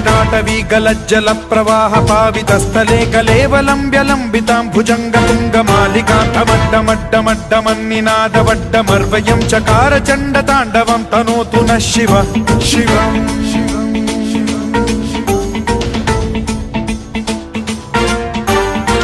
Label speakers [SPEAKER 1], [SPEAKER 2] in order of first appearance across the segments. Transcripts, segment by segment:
[SPEAKER 1] ललाटवी गलज्जल प्रवाह पावितस्थले कलेवलम्ब्यलम्बितां भुजङ्गतुङ्गमालिकान्तमड्डमड्डमड्डमन्निनादवड्डमर्वयं चकार चण्डताण्डवं तनोतु नः शिव शिवम्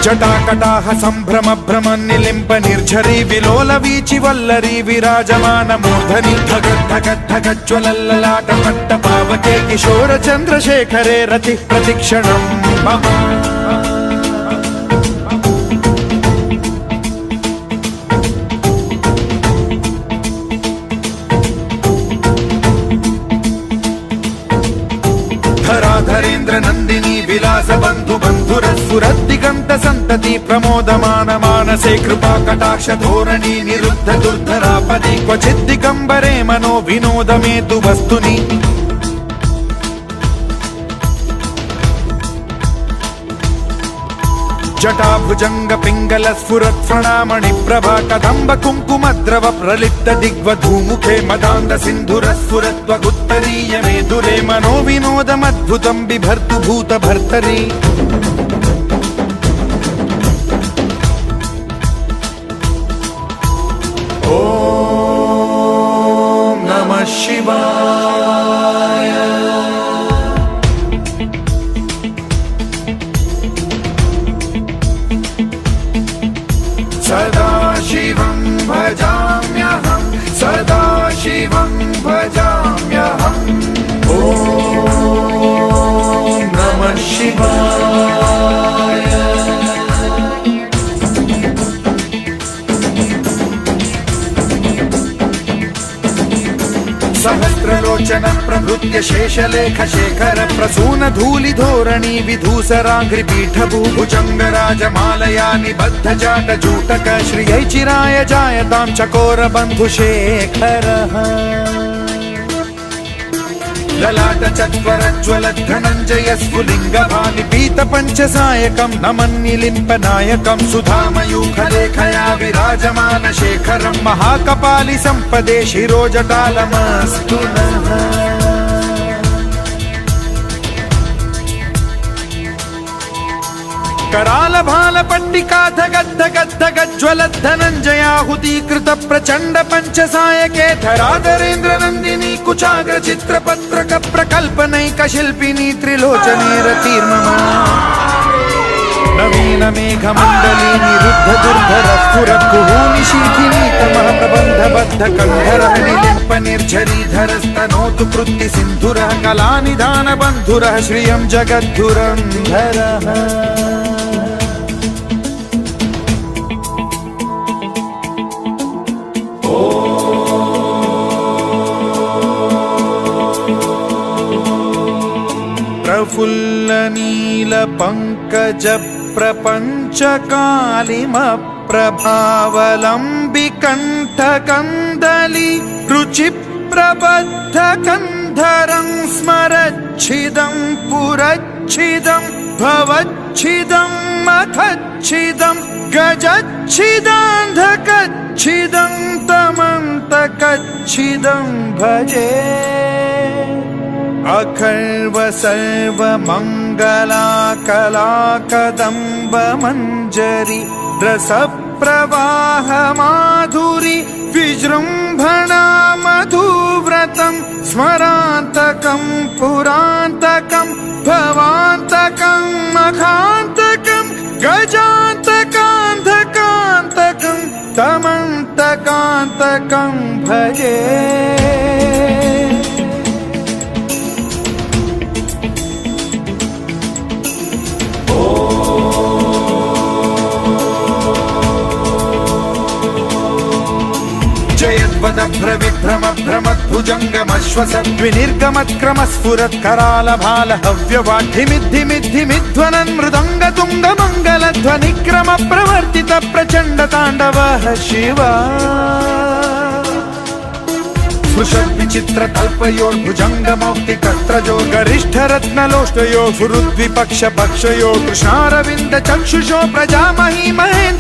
[SPEAKER 1] जटाकटाह सम्भ्रम भ्रमन्निलिम्ब निर्झरी विलोल वीचि वल्लरी विराजमान मूर्धनि धगद्धगद्धगज्ज्वलल्ललाट पट्ट पावके किशोर चन्द्रशेखरे रतिः प्रतिक्षणं मम धराधरेन्द्र नन्दिनी विलास बन्धु बन्धुरस्फुरद्दिगन्त सन्तति प्रमोदमान मानसे कृपा कटाक्ष धोरणी निरुद्ध दुर्धरापदि क्वचिद्दिगम्बरे मनो विनोदमेतु वस्तुनि जटाभुजंग पिंगल स्फुरत् प्रणामणि प्रभा कदम्ब कुंकुमद्रव प्रलिप्त दिग्वधूमुखे मदान्ध सिन्धुर स्फुरत्वगुत्तरीय मेधुरे मनो विनोदमद्भुतं बिभर्तु भूत भर्तरि ॐ नमः शिवाय सदा शिवं भजाम्यहं सदा शिवं भजाम्यहम् ॐ नमः शिवाय सहस्रलोचन प्रभृत्य शेषलेख शेखर प्रसून धूलि धोरणी विधूसराघ्रि पीठभूभुजंग राजमालया निबद्ध जाट जूटक श्रियै चिराय जायतां चकोर बन्धुशेखरः ललाट चत्वरज्वल धनञ्जय स्फुलिंग भानि पीत पंचसायकं नमन्निलिम्प नायकं सुधामयूखलेखया विराजमान शेखरं महाकपालि संपदे शिरोजटालमस्तु नः कराल भाल पट्टिका धगद्धगद्धगज्ज्वल धनञ्जयाहुतीकृत प्रचण्ड पंचसायके धराधरेन्द्र नन्दिनी कुचाग्र चित्रपत्रक प्रकल्पनैक शिल्पिनी त्रिलोचने रतिर्मम नवीन मेघमण्डली निरुद्ध दुर्धर स्फुर कुहूनि शिखिनी तमः प्रबन्धबद्ध कण्ठरः निलिम्प निर्झरीधरस्तनोतु कृत्ति सिन्धुरः कलानिधान बन्धुरः श्रियं जगद्धुरन्धरः प्रफुल्ल नील पंकज प्रपंच कालिम प्रभावलंबि कंठ कंदली रुचि प्रबद्ध कंधरं स्मरच्छिदं पुरच्छिदं भवच्छिदं मखच्छिदं गजच्छिदान्धकच्छिदं तमन्तकच्छिदं भजे अखर्व सर्व मंगला कला कदम्ब मंजरी रस प्रवाह माधुरी विजृंभणा मधुव्रतं स्मरान्तकं पुरान्तकं भवान्तकं मखान्तकं गजान्तकान्धकान्तकं तमन्तकान्तकं भजे भ्रविभ्रम भ्रमद्भुजङ्गमश्वसद्विनिर्गमत्क्रमस्फुरत् कराल भाल हव्यवाढ्यमिद्धिमिद्धिमिध्वनन् मृदङ्ग तुङ्ग मङ्गलध्वनिक्रम प्रवर्तित प्रचण्ड ताण्डवः शिवा स्पृशद्विचित्र तल्पयोर्भुजङ्ग मौक्तिकस्त्रजो गरिष्ठ रत्नलोष्टयो सुहृद्विपक्ष पक्षयो कृष्णारविन्द चक्षुषो प्रजामही महेन्द्र